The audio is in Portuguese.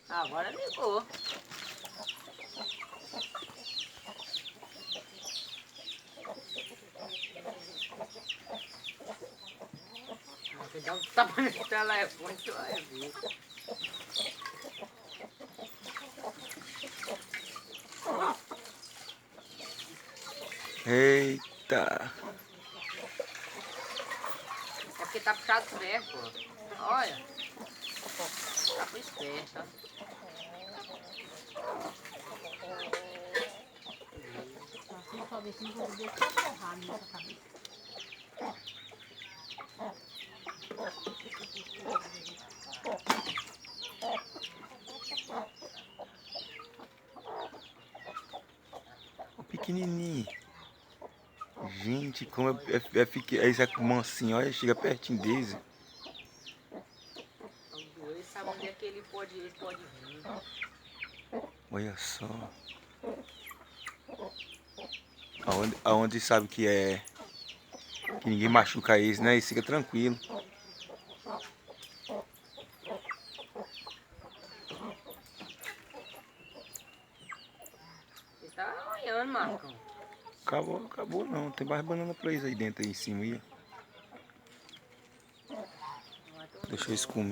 Agora ligou. Você dá um tapa no telefone, tu vai ver. Eita. É porque tá puxado o ferro, pô. Olha. Tá pro esperto, ó. Assim, só ver se não vou deixar porrada nessa cabeça. O pequenininho. Gente, como é com mansinho, olha, chega pertinho deles. Ele sabe onde é que ele pode vir. Olha só. Aonde sabe que é. Que ninguém machuca eles, né? E fica tranquilo. Ele tá olhando, Marcão. Acabou não. Tem mais banana pra eles aí dentro, aí em cima. Aí, ó. Vai tomar Deixa eles comer.